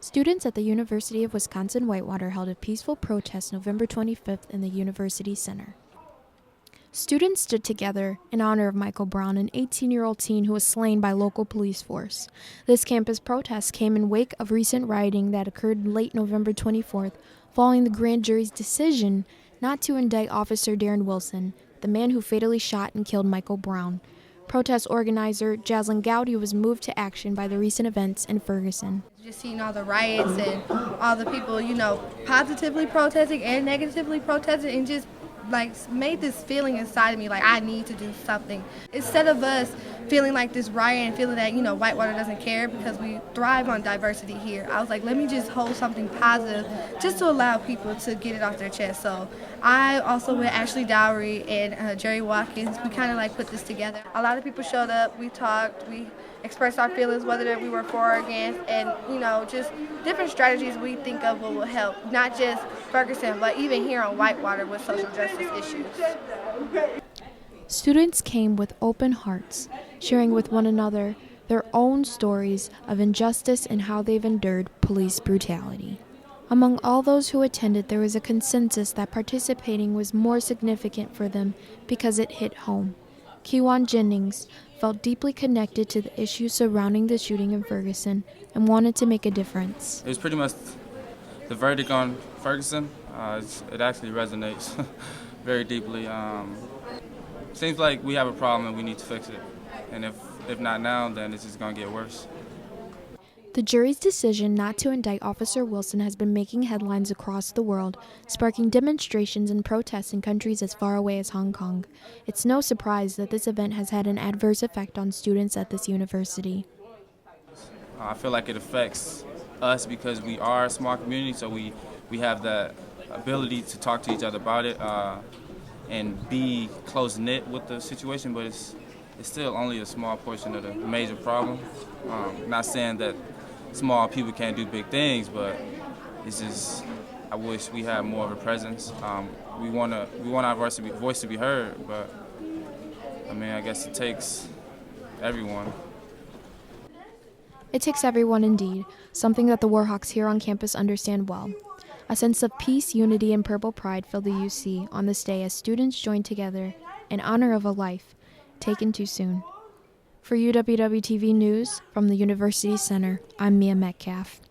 Students at the University of Wisconsin-Whitewater held a peaceful protest November 25th in the University Center. Students stood together in honor of Michael Brown, an 18-year-old teen who was slain by local police force. This campus protest came in wake of recent rioting that occurred late November 24th, following the grand jury's decision not to indict Officer Darren Wilson, the man who fatally shot and killed Michael Brown. Protest organizer Jaslyn Gowdy was moved to action by the recent events in Ferguson. Just seeing all the riots and all the people, positively protesting and negatively protesting, and just made this feeling inside of me like I need to do something. Instead of us feeling like this riot and feeling that, Whitewater doesn't care because we thrive on diversity here, I was like, let me just hold something positive just to allow people to get it off their chest. So I also with Ashley Dowry and Jerry Watkins, we kind of put this together. A lot of people showed up, we talked, we expressed our feelings, whether we were for or against, and just different strategies we think of what will help, not just Ferguson, but even here on Whitewater with social justice issues. Students came with open hearts, sharing with one another their own stories of injustice and how they've endured police brutality. Among all those who attended, there was a consensus that participating was more significant for them because it hit home. Kewan Jennings felt deeply connected to the issues surrounding the shooting in Ferguson and wanted to make a difference. It was pretty much the verdict on Ferguson. It actually resonates very deeply. Seems like we have a problem and we need to fix it. And if not now, then it's just going to get worse. The jury's decision not to indict Officer Wilson has been making headlines across the world, sparking demonstrations and protests in countries as far away as Hong Kong. It's no surprise that this event has had an adverse effect on students at this university. I feel like it affects us because we are a small community, so we have the ability to talk to each other about it and be close-knit with the situation, but it's still only a small portion of the major problem. Not saying that small people can't do big things, but it's just I wish we had more of a presence. We want our voice to be heard, but I guess it takes everyone. It takes everyone indeed, something that the Warhawks here on campus understand well. A sense of peace, unity, and purple pride filled the UC on this day as students joined together in honor of a life taken too soon. For UWW-TV News from the University Center, I'm Metcalf.